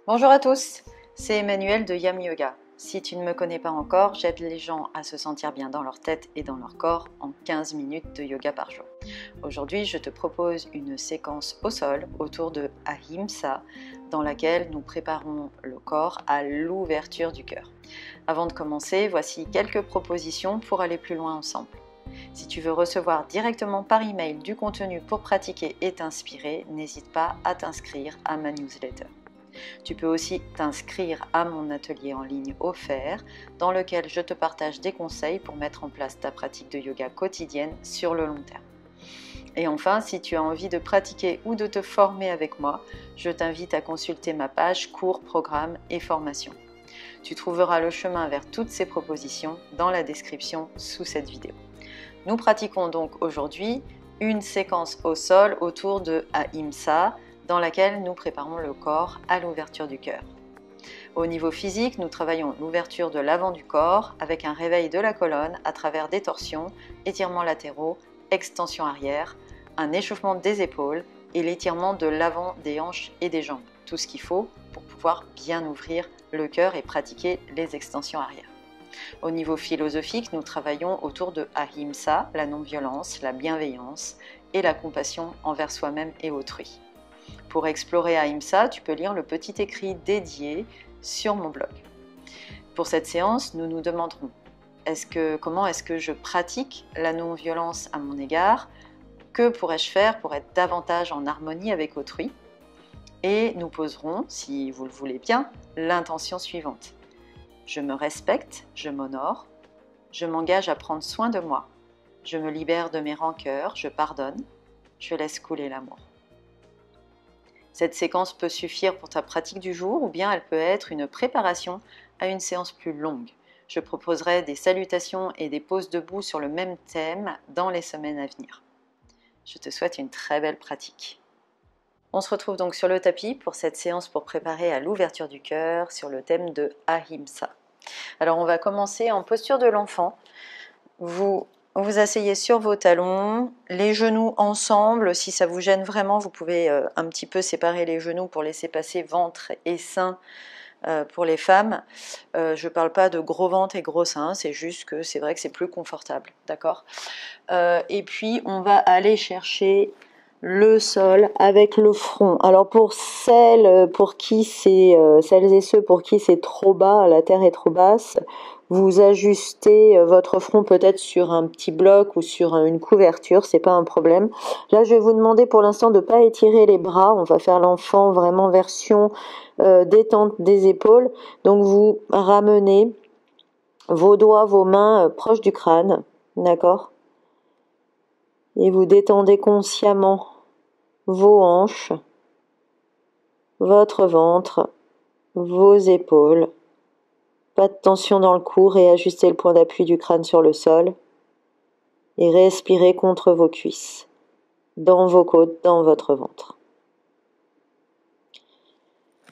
Bonjour à tous, c'est Emmanuel de Yam Yoga. Si tu ne me connais pas encore, j'aide les gens à se sentir bien dans leur tête et dans leur corps en 15 minutes de yoga par jour. Aujourd'hui, je te propose une séquence au sol autour de Ahimsa dans laquelle nous préparons le corps à l'ouverture du cœur. Avant de commencer, voici quelques propositions pour aller plus loin ensemble. Si tu veux recevoir directement par email du contenu pour pratiquer et t'inspirer, n'hésite pas à t'inscrire à ma newsletter. Tu peux aussi t'inscrire à mon atelier en ligne offert dans lequel je te partage des conseils pour mettre en place ta pratique de yoga quotidienne sur le long terme. Et enfin, si tu as envie de pratiquer ou de te former avec moi, je t'invite à consulter ma page cours, programme et formation. Tu trouveras le chemin vers toutes ces propositions dans la description sous cette vidéo. Nous pratiquons donc aujourd'hui une séquence au sol autour de Ahimsa, dans laquelle nous préparons le corps à l'ouverture du cœur. Au niveau physique, nous travaillons l'ouverture de l'avant du corps avec un réveil de la colonne à travers des torsions, étirements latéraux, extension arrière, un échauffement des épaules et l'étirement de l'avant des hanches et des jambes. Tout ce qu'il faut pour pouvoir bien ouvrir le cœur et pratiquer les extensions arrière. Au niveau philosophique, nous travaillons autour de Ahimsa, la non-violence, la bienveillance et la compassion envers soi-même et autrui. Pour explorer Ahimsa, tu peux lire le petit écrit dédié sur mon blog. Pour cette séance, nous nous demanderons comment est-ce que je pratique la non-violence à mon égard? Que pourrais-je faire pour être davantage en harmonie avec autrui? Et nous poserons, si vous le voulez bien, l'intention suivante. Je me respecte, je m'honore, je m'engage à prendre soin de moi, je me libère de mes rancœurs, je pardonne, je laisse couler l'amour. Cette séquence peut suffire pour ta pratique du jour ou bien elle peut être une préparation à une séance plus longue. Je proposerai des salutations et des pauses debout sur le même thème dans les semaines à venir. Je te souhaite une très belle pratique. On se retrouve donc sur le tapis pour cette séance pour préparer à l'ouverture du cœur sur le thème de Ahimsa. Alors on va commencer en posture de l'enfant. Vous asseyez sur vos talons, les genoux ensemble. Si ça vous gêne vraiment, vous pouvez un petit peu séparer les genoux pour laisser passer ventre et sein pour les femmes. Je ne parle pas de gros ventre et gros sein, c'est juste que c'est vrai que c'est plus confortable, d'accord? Et puis on va aller chercher le sol avec le front. Alors pour celles et ceux pour qui c'est trop bas, la terre est trop basse, vous ajustez votre front peut-être sur un petit bloc ou sur une couverture, c'est pas un problème. Là, je vais vous demander pour l'instant de pas étirer les bras. On va faire l'enfant vraiment version détente des épaules. Donc vous ramenez vos doigts, vos mains proches du crâne, d'accord? Et vous détendez consciemment vos hanches, votre ventre, vos épaules. Pas de tension dans le cou, réajustez le point d'appui du crâne sur le sol et respirez contre vos cuisses, dans vos côtes, dans votre ventre.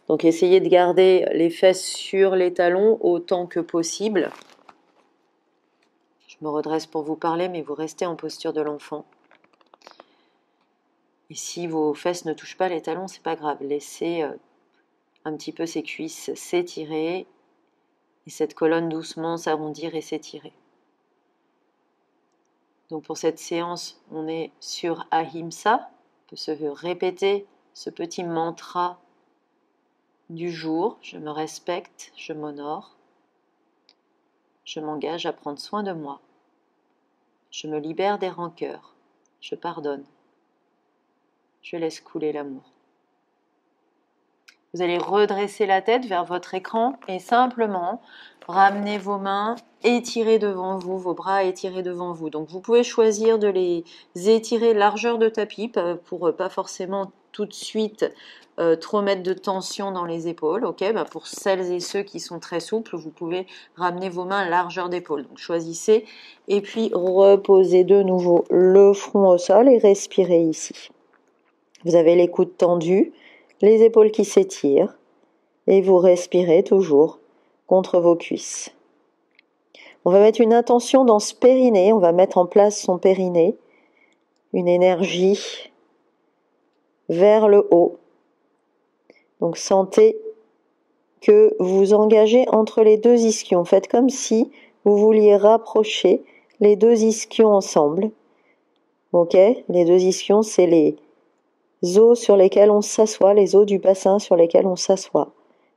Donc essayez de garder les fesses sur les talons autant que possible. Je me redresse pour vous parler, mais vous restez en posture de l'enfant. Et si vos fesses ne touchent pas les talons, c'est pas grave. Laissez un petit peu ces cuisses s'étirer et cette colonne doucement s'arrondir et s'étirer. Donc pour cette séance, on est sur Ahimsa. On peut se répéter ce petit mantra du jour. Je me respecte, je m'honore. Je m'engage à prendre soin de moi. Je me libère des rancœurs. Je pardonne. Je laisse couler l'amour. Vous allez redresser la tête vers votre écran et simplement ramener vos mains étirées devant vous, vos bras étirés devant vous. Donc vous pouvez choisir de les étirer largeur de tapis pour pas forcément tout de suite trop mettre de tension dans les épaules. Okay, pour celles et ceux qui sont très souples, vous pouvez ramener vos mains largeur d'épaule. Donc choisissez et puis reposez de nouveau le front au sol et respirez ici. Vous avez les coudes tendus, les épaules qui s'étirent et vous respirez toujours contre vos cuisses. On va mettre une intention dans ce périnée, on va mettre en place son périnée, une énergie vers le haut, Donc sentez que vous engagez entre les deux ischions. Faites comme si vous vouliez rapprocher les deux ischions ensemble. Ok? Les deux ischions, c'est les os sur lesquels on s'assoit, les os du bassin sur lesquels on s'assoit.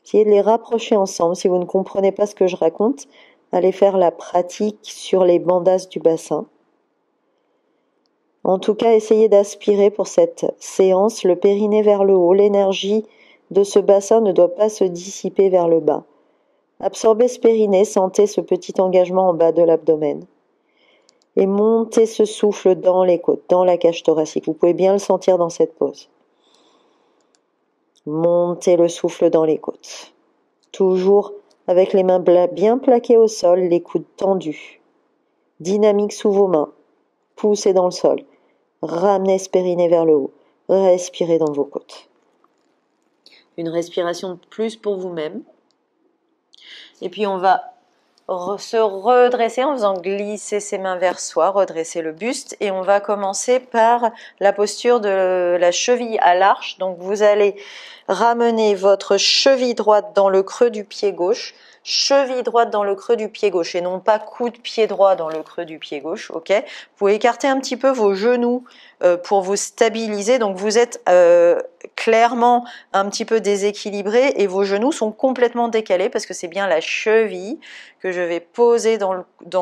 Essayez de les rapprocher ensemble. Si vous ne comprenez pas ce que je raconte, allez faire la pratique sur les bandasses du bassin. En tout cas, essayez d'aspirer pour cette séance le périnée vers le haut. L'énergie de ce bassin ne doit pas se dissiper vers le bas. Absorbez ce périnée, sentez ce petit engagement en bas de l'abdomen. Et montez ce souffle dans les côtes, dans la cage thoracique. Vous pouvez bien le sentir dans cette pause. Montez le souffle dans les côtes. Toujours avec les mains bien plaquées au sol, les coudes tendus. Dynamique sous vos mains. Poussez dans le sol. Ramenez ce périnée vers le haut. Respirez dans vos côtes. Une respiration de plus pour vous-même. Et puis on va se redresser en faisant glisser ses mains vers soi, redresser le buste. Et on va commencer par la posture de la cheville à l'arche. Donc vous allez ramener votre cheville droite dans le creux du pied gauche. Cheville droite dans le creux du pied gauche et non pas coup de pied droit dans le creux du pied gauche, ok? Vous pouvez écarter un petit peu vos genoux pour vous stabiliser, donc vous êtes clairement un petit peu déséquilibré et vos genoux sont complètement décalés parce que c'est bien la cheville que je vais poser dans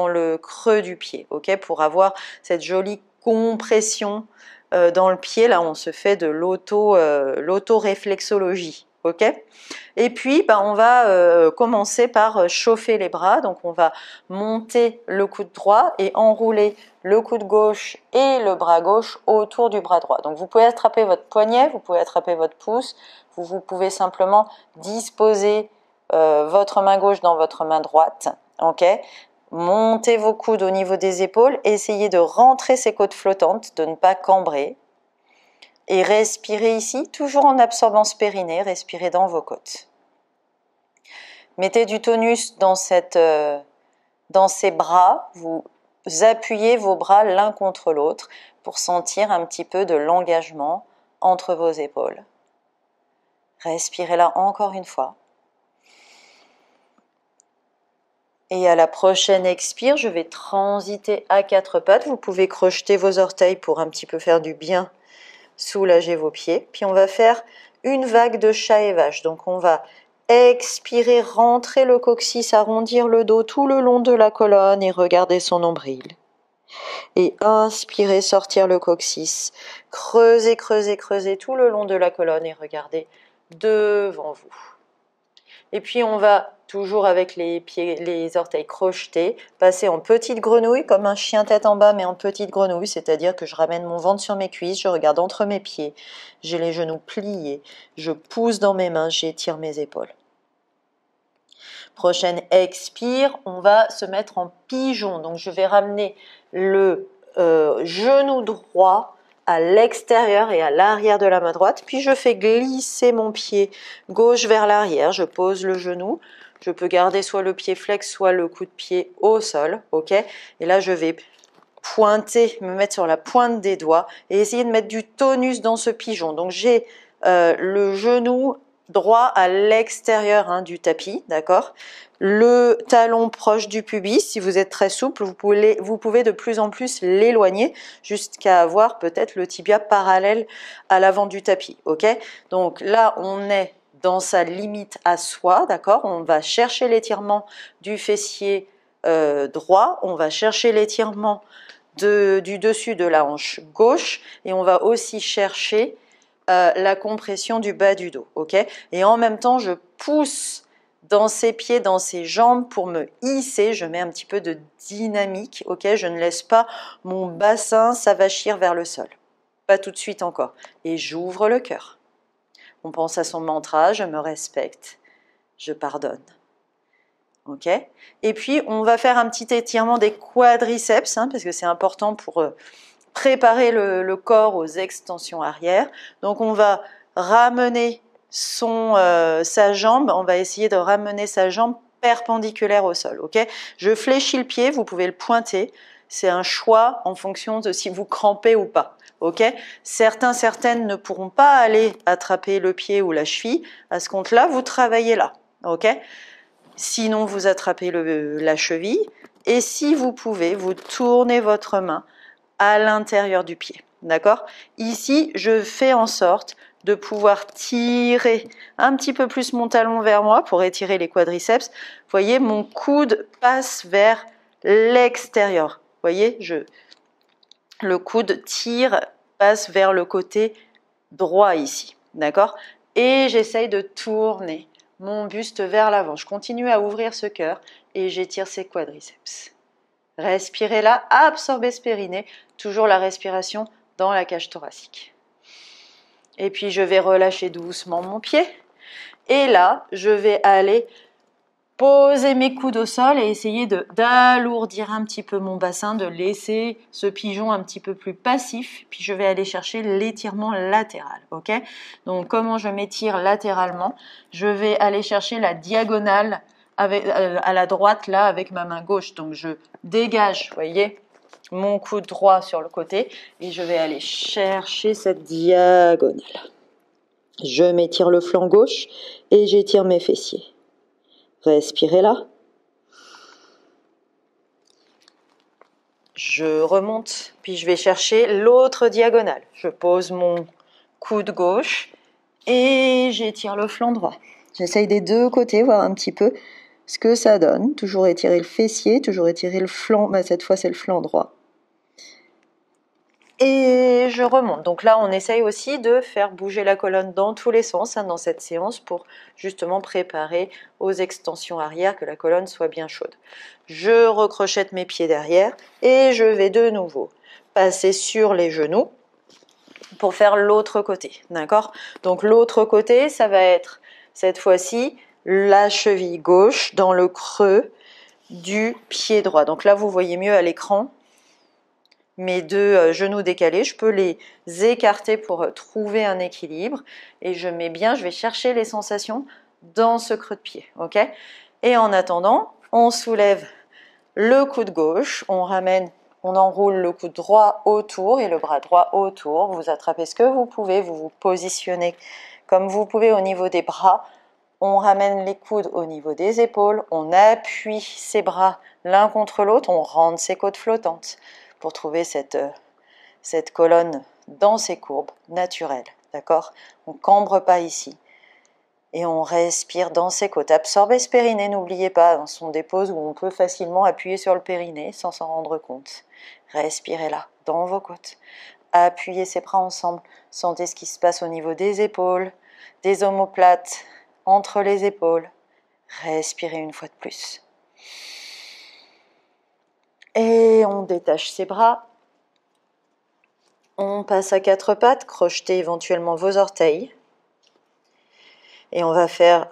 le creux du pied, ok? Pour avoir cette jolie compression dans le pied, là on se fait de l'auto-réflexologie. Ok. Et puis, on va commencer par chauffer les bras. Donc, on va monter le coude droit et enrouler le coude gauche et le bras gauche autour du bras droit. Donc, vous pouvez attraper votre poignet, vous pouvez attraper votre pouce, vous pouvez simplement disposer votre main gauche dans votre main droite. Ok. Montez vos coudes au niveau des épaules. Essayez de rentrer ces côtes flottantes, de ne pas cambrer. Et respirez ici, toujours en absorbant ce périnée, respirez dans vos côtes. Mettez du tonus dans ces bras, vous appuyez vos bras l'un contre l'autre pour sentir un petit peu de l'engagement entre vos épaules. Respirez là encore une fois. Et à la prochaine expire, je vais transiter à quatre pattes. Vous pouvez crocheter vos orteils pour un petit peu faire du bien. Soulagez vos pieds, puis on va faire une vague de chat et vache. Donc on va expirer, rentrer le coccyx, arrondir le dos tout le long de la colonne et regarder son nombril. Et inspirez, sortir le coccyx, creusez, creusez, creusez tout le long de la colonne et regardez devant vous. Et puis on va, toujours avec les pieds, les orteils crochetés, passer en petite grenouille, comme un chien tête en bas, mais en petite grenouille, c'est-à-dire que je ramène mon ventre sur mes cuisses, je regarde entre mes pieds, j'ai les genoux pliés, je pousse dans mes mains, j'étire mes épaules. Prochaine expire, on va se mettre en pigeon. Donc je vais ramener le genou droit à l'extérieur et à l'arrière de la main droite, puis je fais glisser mon pied gauche vers l'arrière, je pose le genou, je peux garder soit le pied flex, soit le coup de pied au sol, ok? Et là je vais pointer, me mettre sur la pointe des doigts et essayer de mettre du tonus dans ce pigeon. Donc j'ai le genou droit à l'extérieur du tapis, d'accord? Le talon proche du pubis, si vous êtes très souple, vous pouvez de plus en plus l'éloigner jusqu'à avoir peut-être le tibia parallèle à l'avant du tapis, ok? Donc là, on est dans sa limite à soi, d'accord? On va chercher l'étirement du fessier droit, on va chercher l'étirement du dessus de la hanche gauche et on va aussi chercher la compression du bas du dos, ok? Et en même temps, je pousse dans ses pieds, dans ses jambes pour me hisser, je mets un petit peu de dynamique, ok? Je ne laisse pas mon bassin s'avachir vers le sol. Pas tout de suite encore. Et j'ouvre le cœur. On pense à son mantra, je me respecte, je pardonne. Ok? Et puis, on va faire un petit étirement des quadriceps, parce que c'est important pour préparer le corps aux extensions arrière. Donc, on va ramener sa jambe, on va essayer de ramener sa jambe perpendiculaire au sol. Ok? Je fléchis le pied, vous pouvez le pointer. c'est un choix en fonction de si vous crampez ou pas. Ok? Certaines ne pourront pas aller attraper le pied ou la cheville. À ce compte-là, vous travaillez là. Ok? Sinon, vous attrapez la cheville. Et si vous pouvez, vous tournez votre main à l'intérieur du pied. D'accord? Ici, je fais en sorte de pouvoir tirer un petit peu plus mon talon vers moi pour étirer les quadriceps. Vous voyez, mon coude passe vers l'extérieur. Vous voyez, le coude passe vers le côté droit ici. D'accord? Et j'essaye de tourner mon buste vers l'avant. Je continue à ouvrir ce cœur et j'étire ces quadriceps. Respirez là, absorbez ce périnée, toujours la respiration dans la cage thoracique. Et puis je vais relâcher doucement mon pied. Et là, je vais aller poser mes coudes au sol et essayer d'alourdir un petit peu mon bassin, de laisser ce pigeon un petit peu plus passif. Puis je vais aller chercher l'étirement latéral. Ok? Donc comment je m'étire latéralement? Je vais aller chercher la diagonale à la droite là avec ma main gauche. Donc je dégage, vous voyez, mon coude droit sur le côté et je vais aller chercher cette diagonale. Je m'étire le flanc gauche et j'étire mes fessiers. Respirez là. Je remonte, puis je vais chercher l'autre diagonale. Je pose mon coude gauche et j'étire le flanc droit. J'essaye des deux côtés, voir un petit peu ce que ça donne. Toujours étirer le fessier, toujours étirer le flanc. Cette fois, c'est le flanc droit. Et je remonte. Donc là, on essaye aussi de faire bouger la colonne dans tous les sens dans cette séance pour justement préparer aux extensions arrière, que la colonne soit bien chaude. Je recrochette mes pieds derrière et je vais de nouveau passer sur les genoux pour faire l'autre côté. D'accord? Donc l'autre côté, ça va être cette fois-ci la cheville gauche dans le creux du pied droit. Donc là, vous voyez mieux à l'écran mes deux genoux décalés, je peux les écarter pour trouver un équilibre et je vais chercher les sensations dans ce creux de pied, ok? Et en attendant, on soulève le coude gauche, on enroule le coude droit autour et le bras droit autour, vous attrapez ce que vous pouvez, vous vous positionnez comme vous pouvez au niveau des bras, on ramène les coudes au niveau des épaules, on appuie ses bras l'un contre l'autre, on rentre ses côtes flottantes pour trouver cette colonne dans ses courbes naturelles, d'accord? On ne cambre pas ici. Et on respire dans ses côtes. Absorbez ce périnée, n'oubliez pas, ce sont des poses où on peut facilement appuyer sur le périnée sans s'en rendre compte. Respirez là, dans vos côtes. Appuyez ses bras ensemble. Sentez ce qui se passe au niveau des épaules, des omoplates, entre les épaules. Respirez une fois de plus. Et on détache ses bras. On passe à quatre pattes, crochetez éventuellement vos orteils. Et on va faire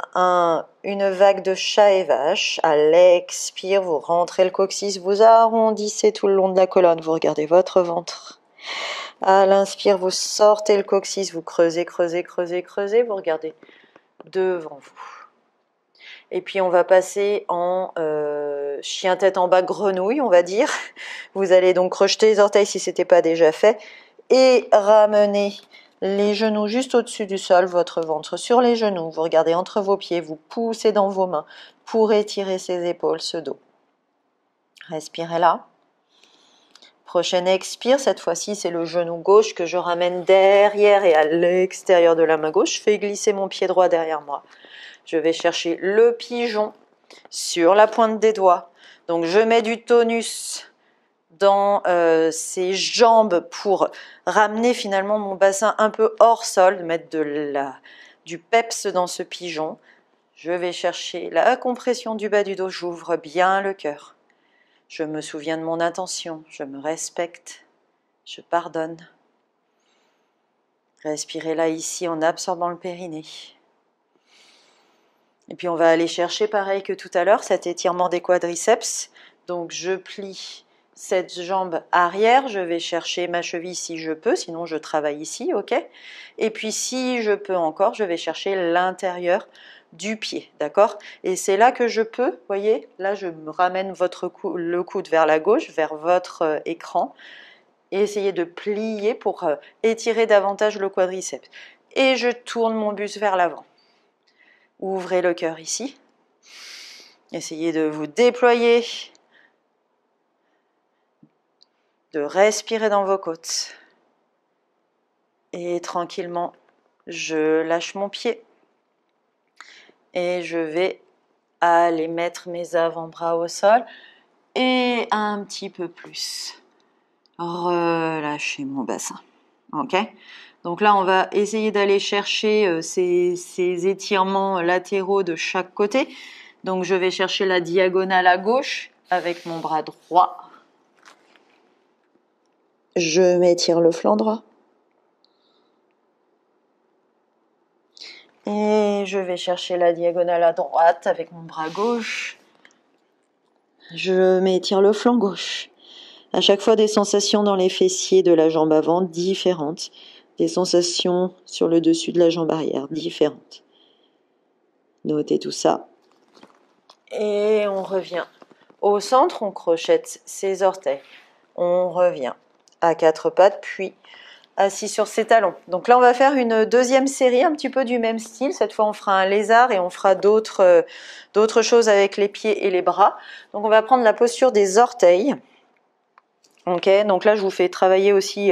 une vague de chat et vache. À l'expire, vous rentrez le coccyx, vous arrondissez tout le long de la colonne, vous regardez votre ventre. À l'inspire, vous sortez le coccyx, vous creusez, creusez, creusez, creusez, vous regardez devant vous. Et puis on va passer en chien tête en bas, grenouille, on va dire. Vous allez donc crocheter les orteils si ce n'était pas déjà fait et ramener les genoux juste au-dessus du sol, votre ventre sur les genoux. Vous regardez entre vos pieds, vous poussez dans vos mains pour étirer ses épaules, ce dos. Respirez là. Prochaine expire, cette fois-ci c'est le genou gauche que je ramène derrière et à l'extérieur de la main gauche. Je fais glisser mon pied droit derrière moi. Je vais chercher le pigeon sur la pointe des doigts. Donc je mets du tonus dans ses jambes pour ramener finalement mon bassin un peu hors sol, mettre du peps dans ce pigeon. Je vais chercher la compression du bas du dos, j'ouvre bien le cœur. Je me souviens de mon intention, je me respecte, je pardonne. Respirez là ici en absorbant le périnée. Et puis on va aller chercher, pareil que tout à l'heure, cet étirement des quadriceps. Donc je plie cette jambe arrière, je vais chercher ma cheville si je peux, sinon je travaille ici, ok? Et puis si je peux encore, je vais chercher l'intérieur du pied, d'accord? Et c'est là que je peux, voyez, là je me ramène le coude vers la gauche, vers votre écran, et essayer de plier pour étirer davantage le quadriceps. Et je tourne mon buste vers l'avant. Ouvrez le cœur ici. Essayez de vous déployer, de respirer dans vos côtes. Et tranquillement, je lâche mon pied. Et je vais aller mettre mes avant-bras au sol. Et un petit peu plus. Relâchez mon bassin. Ok? Donc là, on va essayer d'aller chercher ces étirements latéraux de chaque côté. Donc je vais chercher la diagonale à gauche avec mon bras droit. Je m'étire le flanc droit. Et je vais chercher la diagonale à droite avec mon bras gauche. Je m'étire le flanc gauche. À chaque fois, des sensations dans les fessiers de la jambe avant différentes. Des sensations sur le dessus de la jambe arrière différentes. Notez tout ça. Et on revient au centre, on crochette ses orteils. On revient à quatre pattes, puis assis sur ses talons. Donc là, on va faire une deuxième série, un petit peu du même style. Cette fois, on fera un lézard et on fera d'autres choses avec les pieds et les bras. Donc on va prendre la posture des orteils. Ok, donc là, je vous fais travailler aussi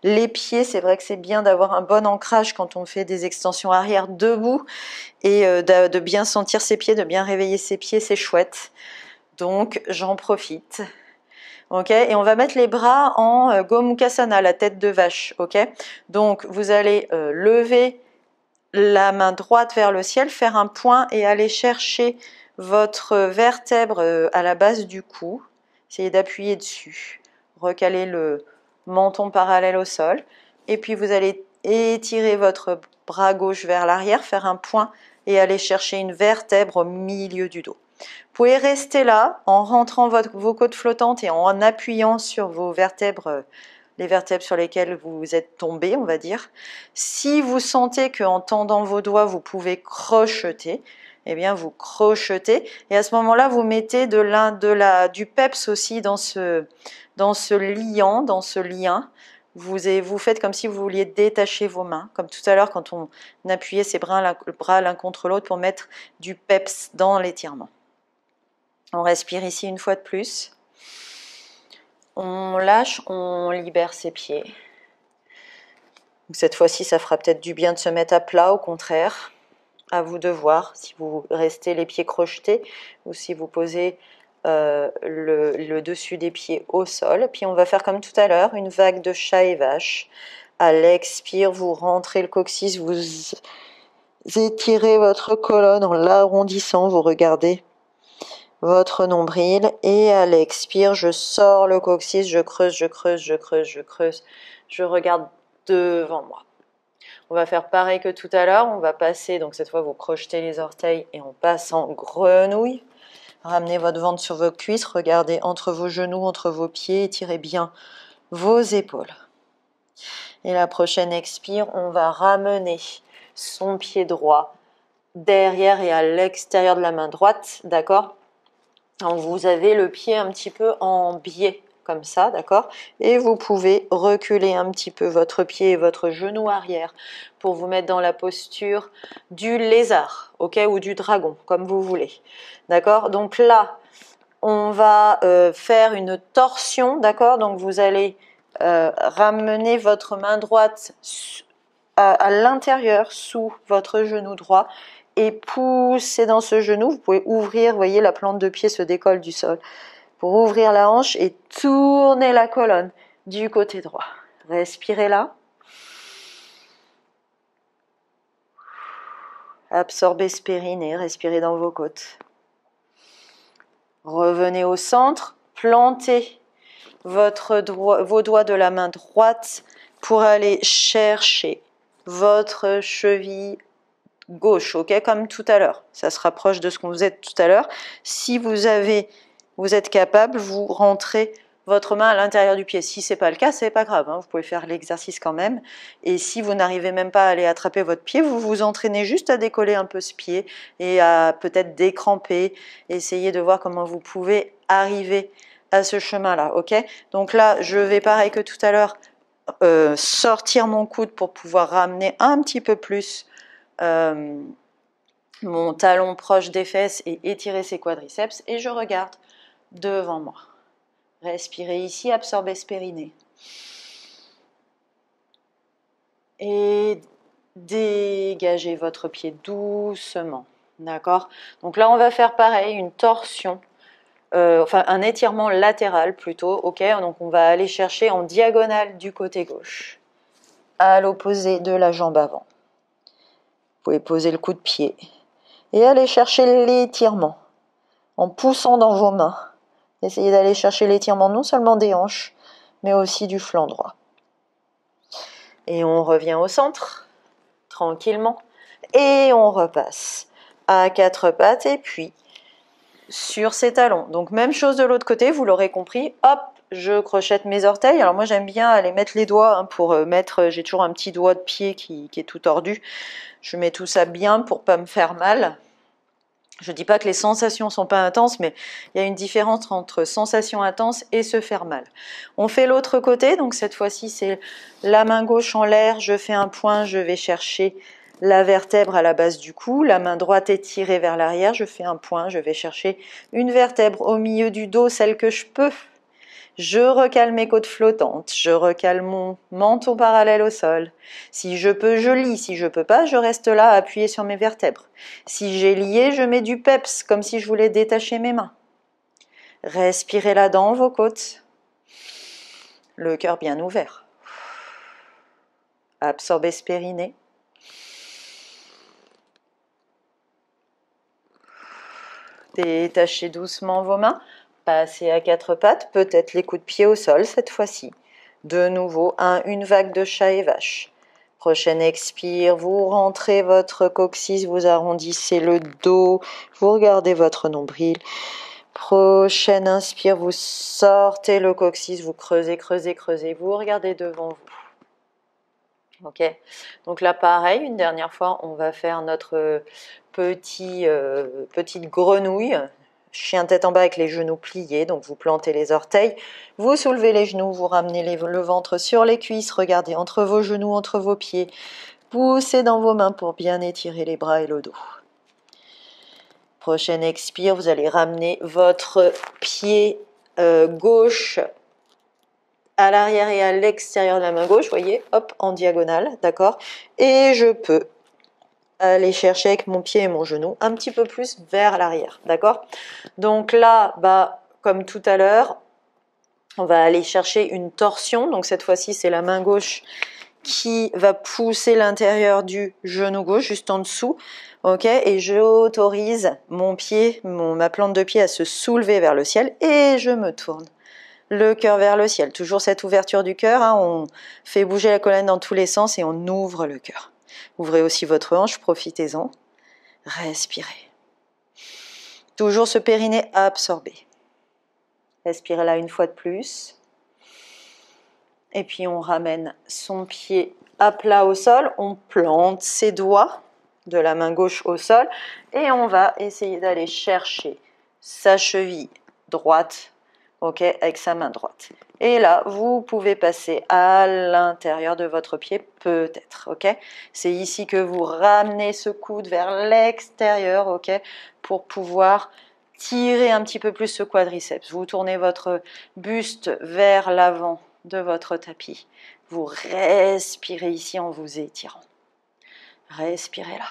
les pieds. C'est vrai que c'est bien d'avoir un bon ancrage quand on fait des extensions arrière debout et de bien sentir ses pieds, de bien réveiller ses pieds, c'est chouette. Donc, j'en profite. Ok, et on va mettre les bras en Gomukhasana, la tête de vache. Ok, donc vous allez lever la main droite vers le ciel, faire un point et aller chercher votre vertèbre à la base du cou. Essayez d'appuyer dessus. Recalez le menton parallèle au sol. Et puis vous allez étirer votre bras gauche vers l'arrière, faire un point et aller chercher une vertèbre au milieu du dos. Vous pouvez rester là en rentrant vos côtes flottantes et en appuyant sur vos vertèbres, les vertèbres sur lesquelles vous êtes tombé, on va dire. Si vous sentez qu'en tendant vos doigts, vous pouvez crocheter, eh bien vous crochetez. Et à ce moment-là, vous mettez du peps aussi dans ce lien. Vous faites comme si vous vouliez détacher vos mains, comme tout à l'heure quand on appuyait ses bras l'un contre l'autre pour mettre du peps dans l'étirement. On respire ici une fois de plus. On lâche, on libère ses pieds. Cette fois-ci, ça fera peut-être du bien de se mettre à plat, au contraire. À vous de voir si vous restez les pieds crochetés ou si vous posez le dessus des pieds au sol. Puis on va faire comme tout à l'heure, une vague de chat et vache. À l'expire, vous rentrez le coccyx, vous étirez votre colonne en l'arrondissant, vous regardez votre nombril, et à l'expire, je sors le coccyx, je creuse, je creuse, je creuse, je creuse, je regarde devant moi. On va faire pareil que tout à l'heure, on va passer, donc cette fois vous crochetez les orteils et on passe en grenouille. Ramenez votre ventre sur vos cuisses, regardez entre vos genoux, entre vos pieds, étirez bien vos épaules. Et la prochaine expire, on va ramener son pied droit derrière et à l'extérieur de la main droite, d'accord ? Donc vous avez le pied un petit peu en biais, comme ça, d'accord ? Et vous pouvez reculer un petit peu votre pied et votre genou arrière pour vous mettre dans la posture du lézard, ok ? Ou du dragon, comme vous voulez, d'accord ? Donc là, on va faire une torsion, d'accord ? Donc vous allez ramener votre main droite à l'intérieur, sous votre genou droit, et pousser dans ce genou. Vous pouvez ouvrir, vous voyez, la plante de pied se décolle du sol. Pour ouvrir la hanche et tourner la colonne du côté droit. Respirez là. Absorbez ce périnée, respirez dans vos côtes. Revenez au centre, plantez vos doigts de la main droite pour aller chercher votre cheville gauche, ok, comme tout à l'heure. Ça se rapproche de ce qu'on faisait tout à l'heure. Si vous êtes capable, vous rentrez votre main à l'intérieur du pied. Si ce n'est pas le cas, ce n'est pas grave, hein, vous pouvez faire l'exercice quand même. Et si vous n'arrivez même pas à aller attraper votre pied, vous vous entraînez juste à décoller un peu ce pied et à peut-être décramper. Essayez de voir comment vous pouvez arriver à ce chemin-là, ok? Donc là, je vais, pareil que tout à l'heure, sortir mon coude pour pouvoir ramener un petit peu plus mon talon proche des fesses et étirer ses quadriceps. Et je regarde devant moi. Respirez ici, absorbez ce périnée. Et dégagez votre pied doucement. D'accord? Donc là, on va faire pareil, une torsion, enfin un étirement latéral plutôt. Ok? Donc on va aller chercher en diagonale du côté gauche, à l'opposé de la jambe avant. Vous pouvez poser le coup de pied et aller chercher l'étirement en poussant dans vos mains. Essayez d'aller chercher l'étirement non seulement des hanches, mais aussi du flanc droit. Et on revient au centre, tranquillement. Et on repasse à quatre pattes et puis sur ses talons. Donc même chose de l'autre côté, vous l'aurez compris. Hop, je crochette mes orteils. Alors moi j'aime bien aller mettre les doigts hein, pour mettre, j'ai toujours un petit doigt de pied qui est tout tordu. Je mets tout ça bien pour pas me faire mal. Je ne dis pas que les sensations ne sont pas intenses, mais il y a une différence entre sensations intenses et se faire mal. On fait l'autre côté, donc cette fois-ci c'est la main gauche en l'air, je fais un point, je vais chercher la vertèbre à la base du cou, la main droite est tirée vers l'arrière, je fais un point, je vais chercher une vertèbre au milieu du dos, celle que je peux. Je recale mes côtes flottantes, je recale mon menton parallèle au sol. Si je peux, je lie. Si je peux pas, je reste là appuyé sur mes vertèbres. Si j'ai lié, je mets du peps, comme si je voulais détacher mes mains. Respirez là dans vos côtes. Le cœur bien ouvert. Absorbez ce périnée. Détachez doucement vos mains. Passez à quatre pattes, peut-être les coups de pied au sol cette fois-ci. De nouveau, une vague de chat et vache. Prochaine expire, vous rentrez votre coccyx, vous arrondissez le dos, vous regardez votre nombril. Prochaine inspire, vous sortez le coccyx, vous creusez, creusez, creusez, vous regardez devant vous. Ok, donc là pareil, une dernière fois, on va faire notre petite grenouille. Chien tête en bas avec les genoux pliés, donc vous plantez les orteils, vous soulevez les genoux, vous ramenez le ventre sur les cuisses, regardez entre vos genoux, entre vos pieds, poussez dans vos mains pour bien étirer les bras et le dos. Prochaine expire, vous allez ramener votre pied gauche à l'arrière et à l'extérieur de la main gauche, voyez, hop, en diagonale, d'accord? Et je peux aller chercher avec mon pied et mon genou un petit peu plus vers l'arrière, d'accord? Donc là, comme tout à l'heure, on va aller chercher une torsion. Donc cette fois-ci, c'est la main gauche qui va pousser l'intérieur du genou gauche, juste en dessous, ok? Et j'autorise mon pied, ma plante de pied à se soulever vers le ciel et je me tourne. Le cœur vers le ciel. Toujours cette ouverture du cœur, hein, on fait bouger la colonne dans tous les sens et on ouvre le cœur. Ouvrez aussi votre hanche, profitez-en. Respirez. Toujours ce périnée absorbé. Respirez là une fois de plus. Et puis on ramène son pied à plat au sol. On plante ses doigts de la main gauche au sol. Et on va essayer d'aller chercher sa cheville droite, ok, avec sa main droite. Et là, vous pouvez passer à l'intérieur de votre pied, peut-être, ok? C'est ici que vous ramenez ce coude vers l'extérieur, ok? Pour pouvoir tirer un petit peu plus ce quadriceps. Vous tournez votre buste vers l'avant de votre tapis. Vous respirez ici en vous étirant. Respirez là.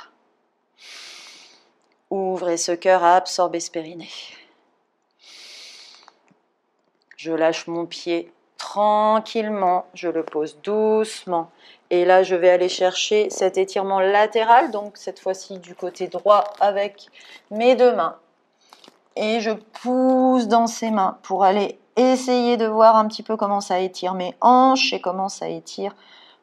Ouvrez ce cœur à absorber ce périnée. Je lâche mon pied tranquillement, je le pose doucement. Et là, je vais aller chercher cet étirement latéral, donc cette fois-ci du côté droit avec mes deux mains. Et je pousse dans ces mains pour aller essayer de voir un petit peu comment ça étire mes hanches et comment ça étire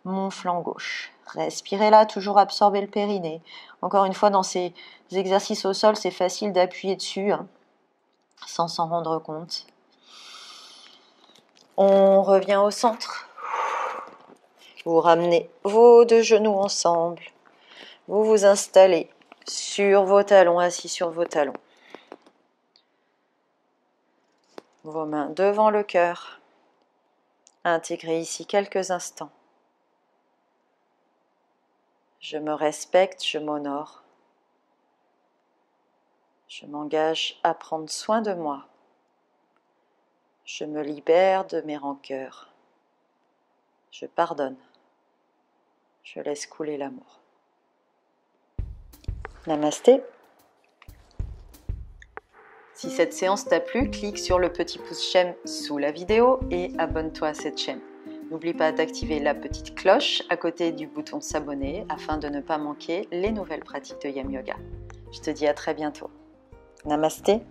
mon flanc gauche. Respirez là, toujours absorber le périnée. Encore une fois, dans ces exercices au sol, c'est facile d'appuyer dessus, hein, sans s'en rendre compte. On revient au centre. Vous ramenez vos deux genoux ensemble. Vous vous installez sur vos talons, assis sur vos talons. Vos mains devant le cœur. Intégrez ici quelques instants. Je me respecte, je m'honore. Je m'engage à prendre soin de moi. Je me libère de mes rancœurs. Je pardonne. Je laisse couler l'amour. Namasté. Si cette séance t'a plu, clique sur le petit pouce j'aime sous la vidéo et abonne-toi à cette chaîne. N'oublie pas d'activer la petite cloche à côté du bouton s'abonner afin de ne pas manquer les nouvelles pratiques de Yam Yoga. Je te dis à très bientôt. Namasté.